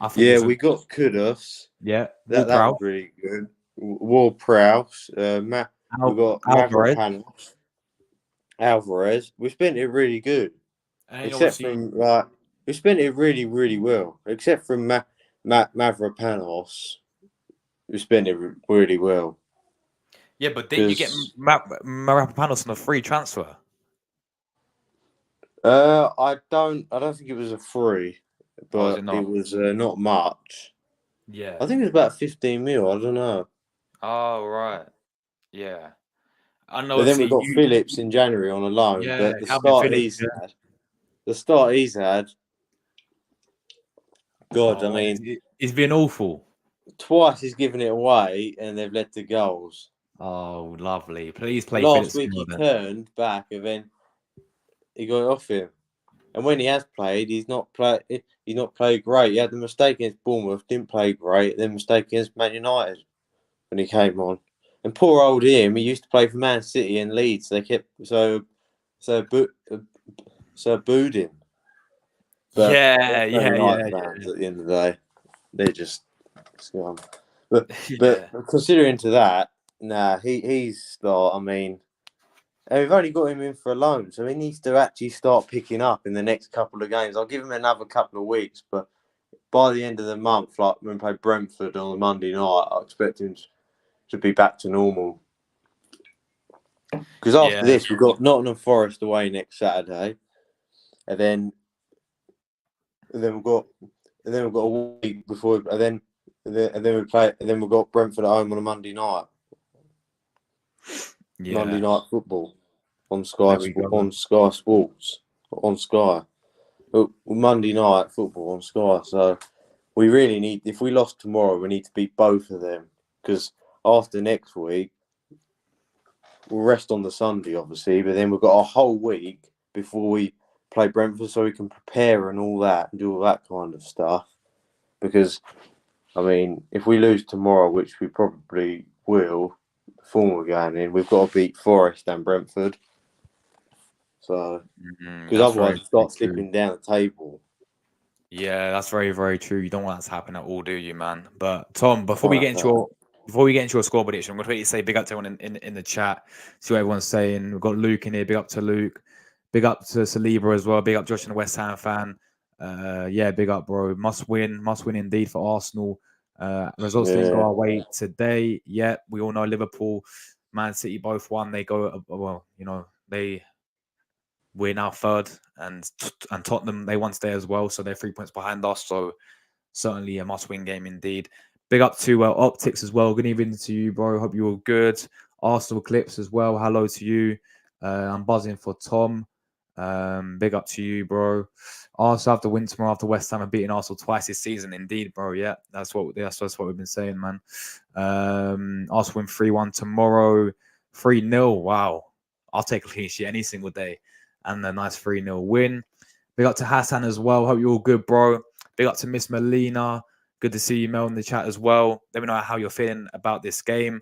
S1: I thought
S2: Yeah,
S1: was
S2: we got Kudus.
S1: that
S2: That was really good. Ward-Prowse. We got
S1: Alvarez,
S2: Mavropanos, Alvarez. We spent it really good.
S1: and then
S2: Except
S1: obviously,
S2: from we spent it really, really well. Except from Mavropanos, we spent it really well.
S1: yeah, but didn't you get Marapanos on a free transfer?
S2: I don't think it was a free, but
S1: it
S2: it was not much.
S1: Yeah.
S2: I think it was about 15 mil. I don't know.
S1: Oh right. Yeah. I know.
S2: But then we
S1: Obviously,
S2: got Phillips in January on a loan.
S1: yeah,
S2: But the
S1: Calvin
S2: start
S1: Phillips.
S2: he's had, God, I
S1: Oh,
S2: mean,
S1: it's been awful.
S2: twice he's given it away and they've led to goals.
S1: Oh, lovely. Please play
S2: Last
S1: Phillips
S2: week
S1: more
S2: he
S1: then.
S2: turned back and then he got it off him. And when he has played, he's not played great. He had the mistake against Bournemouth, didn't play great. Then mistake against Man United when he came on. And poor old him, he used to play for Man City and Leeds. They kept booed him. But
S1: Yeah.
S2: United fans at the end of the day, they're just scum. But
S1: Yeah.
S2: considering to that, he's I mean, and we've only got him in for a loan, so he needs to actually start picking up in the next couple of games. I'll give him another couple of weeks, but by the end of the month, like when we play Brentford on a Monday night, I expect him to be back to normal. Because after this, we've got Nottingham Forest away next Saturday, and then we've got a week before, and then we've got Brentford at home on a Monday night.
S1: Yeah.
S2: Monday night football on Sky Sports on Sky. Monday night football on Sky. So we really need. If we lost tomorrow, we need to beat both of them because after next week we'll rest on the Sunday, obviously, but then we've got a whole week before we play Brentford, so we can prepare and all that and do all that kind of stuff. Because I mean, if we lose tomorrow, which we probably will, the form we're going in, we've got to beat Forest and Brentford. So, because otherwise, we start slipping down the table.
S1: Yeah, that's very, very true. You don't want that to happen at all, do you, man? But Tom, before we get into your score prediction, I'm going to quickly say big up to everyone in the chat. See what everyone's saying. We've got Luke in here. Big up to Luke. Big up to Saliba as well. Big up Josh and the West Ham fan. Yeah, big up, bro. Must win indeed for Arsenal. Results didn't go our way today. Yeah, we all know Liverpool, Man City both won. They go we're now third, and Tottenham, they won today as well, so they're 3 points behind us. So certainly a must-win game indeed. Big up to Optics as well. Good evening to you, bro. Hope you're all good. Arsenal Clips as well. Hello to you. I'm buzzing for Tom. Big up to you, bro. Arsenal have to win tomorrow after West Ham have beaten Arsenal twice this season. Indeed, bro. Yeah, that's what we've been saying, man. Arsenal win 3-1 tomorrow. 3-0. Wow. I'll take a clean sheet any single day. And a nice 3-0 win. Big up to Hassan as well. Hope you're all good, bro. Big up to Miss Melina. Good to see you, Mel, in the chat as well. Let me know how you're feeling about this game.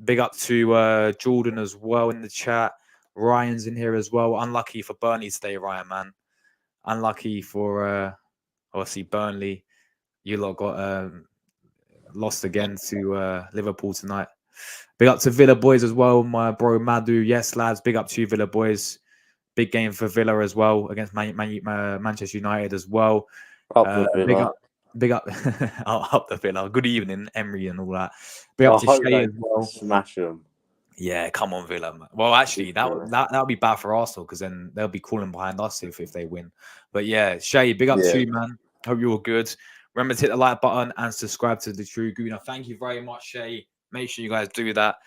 S1: Big up to Jordan as well in the chat. Ryan's in here as well. Unlucky for Burnley today, Ryan, man. Unlucky for, obviously, Burnley. You lot got lost again to Liverpool tonight. Big up to Villa boys as well, my bro Madhu. Yes, lads. Big up to you, Villa boys. Big game for Villa as well against Manchester United as well.
S2: Up the Villa.
S1: Big up up the Villa. Good evening, Emery and all that. Big up to Shay as well.
S2: Smash them.
S1: Yeah, come on, Villa. Man. Well, actually, that would be bad for Arsenal because then they'll be calling behind us if they win. But yeah, Shay, big up to you, man. Hope you're all good. Remember to hit the like button and subscribe to the True Gooner. Thank you very much, Shay. Make sure you guys do that.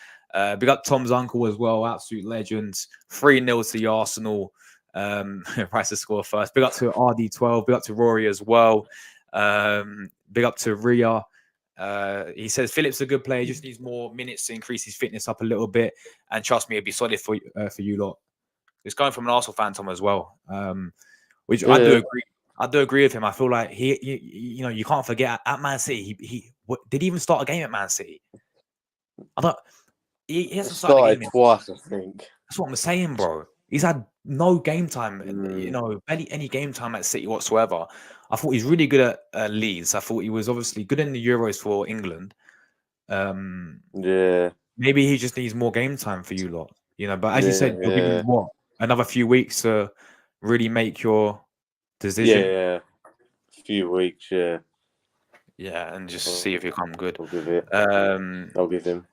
S1: Big up Tom's uncle as well. Absolute legends. 3-0 to the Arsenal. Price to score first. Big up to RD12. Big up to Rory as well. Big up to Ria. He says Phillips a good player. Just needs more minutes to increase his fitness up a little bit. And trust me, it'll be solid for you lot. It's going from an Arsenal fan, Tom, as well. Which I do
S2: Yeah.
S1: agree. I do agree with him. I feel like you know, you can't forget at Man City. Did he even start a game at Man City? I don't. He hasn't started a
S2: Started
S1: game.
S2: twice, I think.
S1: That's what I'm saying, bro. He's had no game time, you
S2: Mm.
S1: know, any game time at City whatsoever. I thought he's really good at Leeds. I thought he was obviously good in the Euros for England.
S2: Yeah.
S1: Maybe he just needs more game time for you lot, you know. But as you said, you'll give him
S2: Yeah.
S1: what, another few weeks to really make your decision.
S2: Yeah. A few weeks. Yeah.
S1: Yeah, and just see if you come good.
S2: I'll give it.
S1: Um,
S2: I'll give him.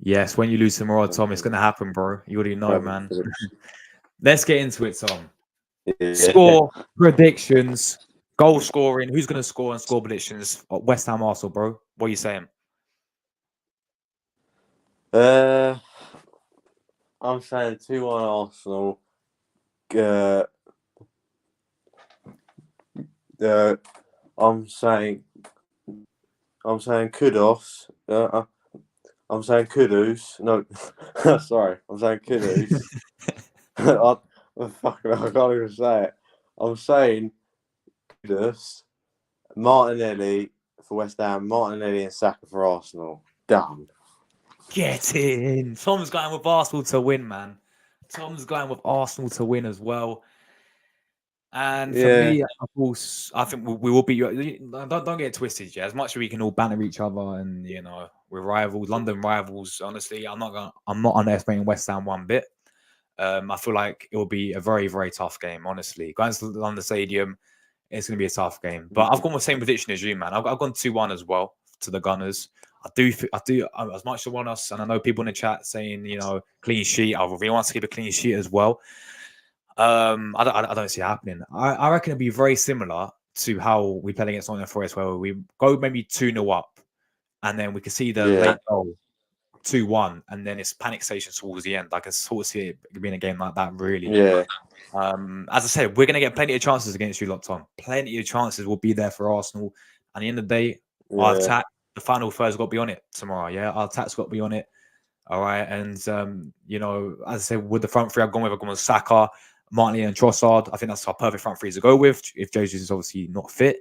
S1: yes, when you lose tomorrow, Tom, it's gonna happen, bro. You already know, man.
S2: Phillips.
S1: Let's get into it, Tom.
S2: Yeah.
S1: Score predictions, goal scoring. Who's gonna score and score predictions? West Ham, Arsenal, bro. What are you saying?
S2: I'm saying 2-1 Arsenal. Uh, I'm saying Kudos. I'm saying Kudus. No, sorry. I'm saying Kudus. I can't even say it. I'm saying Kudus, Martinelli for West Ham, Martinelli and Saka for Arsenal. Done.
S1: Get in. Tom's going with Arsenal to win, man. Tom's going with Arsenal to win as well. And for me, of course, I think we will beat you. Don't get it twisted, yeah. As much as we can all banter each other, and you know, we're rivals, London rivals. Honestly, I'm not underestimating West Ham one bit. I feel like it will be a very, very tough game. Honestly, going to the London Stadium, it's going to be a tough game. But I've got the same prediction as you, man. I've gone 2-1 as well to the Gunners. I do, as much as I want us, and I know people in the chat saying, you know, clean sheet. I really want to keep a clean sheet as well. I don't see it happening. I reckon it'll be very similar to how we played against Nottingham Forest, where we go maybe 2-0 up, and then we can see the late goal 2-1, and then it's panic station towards the end. I can sort of see it being a game like that, really.
S2: Yeah.
S1: As I said, we're gonna get plenty of chances against you lot, Tom. Plenty of chances will be there for Arsenal. At the end of the day, our attack, the final third's got to be on it tomorrow. Yeah, our attack's got to be on it. All right, and you know, as I said, with the front three, I've gone with Saka, Martinelli, and Trossard. I think that's our perfect front three to go with if Jesus is obviously not fit.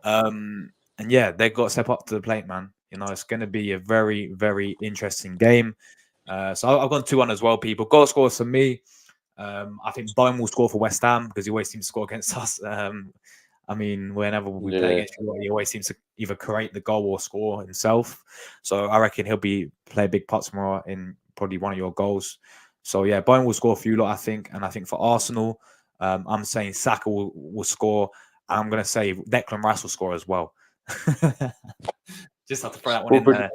S1: And yeah, they've got to step up to the plate, man. You know, it's going to be a very, very interesting game. So I've gone 2-1 as well, people. Goal scorers for me. I think Bowen will score for West Ham because he always seems to score against us. I mean, whenever we play against you, he always seems to either create the goal or score himself. So I reckon he'll play a big part tomorrow in probably one of your goals. So yeah, Bowen will score a few lot, I think. And I think for Arsenal, I'm saying Saka will score. I'm going to say Declan Rice will score as well. Just have to throw that one in there.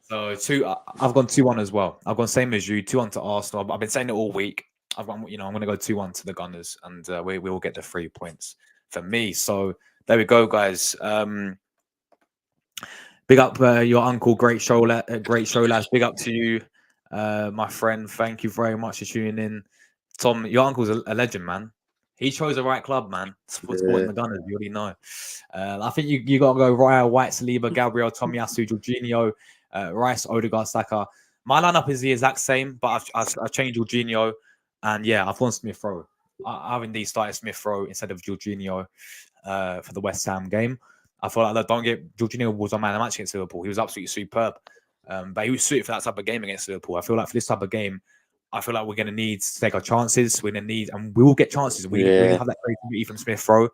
S1: So I've gone 2-1 as well. I've gone same as you, 2-1 to Arsenal. I've been saying it all week. I've gone, you know, I'm going to go 2-1 to the Gunners, and we will get the 3 points for me. So there we go, guys. Big up your uncle. Great show, lads. Big up to you, my friend. Thank you very much for tuning in. Tom, your uncle's a legend, man. He chose the right club, man. Supporting the Gunners, you already know. I think you got to go Raya, White, Saliba, Gabriel, Tomiyasu, Jorginho, Rice, Odegaard, Saka. My lineup is the exact same, but I've changed Jorginho, and yeah, I've gone Smith Rowe. I've indeed started Smith Rowe instead of Jorginho for the West Ham game. I feel like Jorginho was on man of the match against Liverpool. He was absolutely superb, but he was suited for that type of game against Liverpool. I feel like for this type of game, I feel like we're going to need to take our chances. We're going to need, and we will get chances. We have that creativity from Smith Rowe.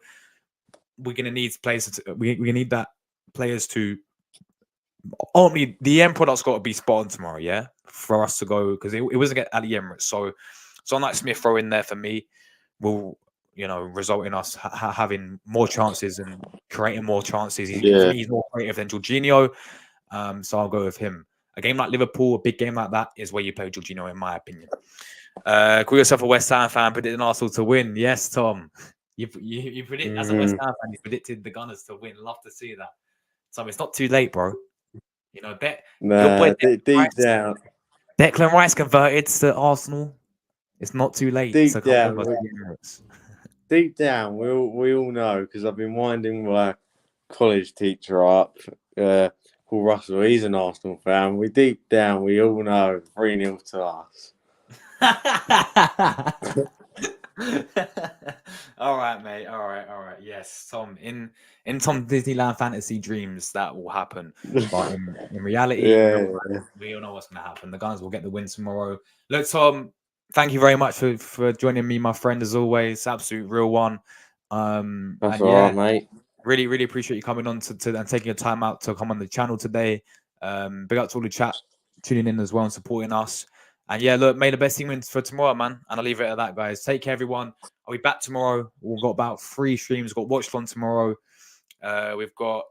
S1: We're going to need players. We need that players to. Only the end product's got to be spot on tomorrow, yeah, for us to go, because it wasn't at the Emirates. So like Smith Rowe in there for me will, you know, result in us having more chances and creating more chances. He's more creative than Jorginho, so I'll go with him. A game like Liverpool, a big game like that, is where you play Jorginho, in my opinion. Call yourself a West Ham fan, predicting Arsenal to win. Yes, Tom. You predict as a West Ham fan, you predicted the Gunners to win. Love to see that. So it's not too late, bro. You know, your boy Declan Rice converted to Arsenal. It's not too late.
S2: Deep down, we all know, because I've been winding my college teacher up, Paul Russell. He's an Arsenal fan. Deep down, we all know 3-0 to us.
S1: All right, mate. All right, all right. Yes, Tom. In Tom Disneyland fantasy dreams, that will happen. But in reality,
S2: Yeah.
S1: we all know what's going to happen. The Guns will get the win tomorrow. Look, Tom. Thank you very much for joining me, my friend. As always, absolute real one.
S2: That's
S1: And
S2: all
S1: yeah,
S2: right, mate.
S1: really appreciate you coming on to and taking your time out to come on the channel today. Big up to all the chat tuning in as well and supporting us. And yeah, look, may the best team win for tomorrow, man. And I'll leave it at that, guys. Take care, everyone. I'll be back tomorrow. We've got about 3 streams. We've got Watchlon tomorrow. We've got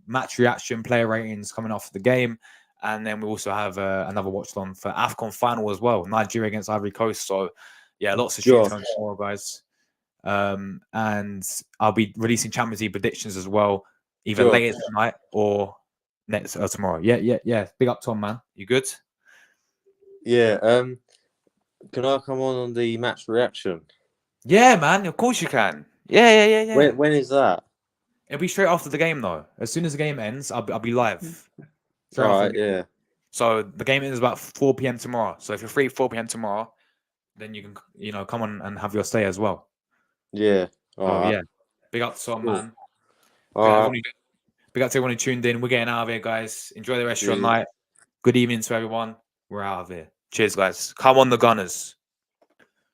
S1: match reaction, player ratings coming off the game. And then we also have another Watchlon for AFCON final as well. Nigeria against Ivory Coast. So yeah, lots of streams coming tomorrow, guys. And I'll be releasing Champions League predictions as well, either later tonight or next tomorrow. Yeah. Big up, Tom, man. You good?
S2: Yeah. Can I come on the match reaction?
S1: Yeah, man. Of course you can. Yeah.
S2: When is that?
S1: It'll be straight after the game, though. As soon as the game ends, I'll be live.
S2: All right. Yeah.
S1: So the game ends about 4 p.m. tomorrow. So if you're free 4 p.m. tomorrow, then you can come on and have your stay as well.
S2: Yeah.
S1: Yeah. Big up to Tom, man.
S2: All right.
S1: Big up to everyone who tuned in. We're getting out of here, guys. Enjoy the rest of your night. Good evening to everyone. We're out of here. Cheers, guys. Come on, the Gunners.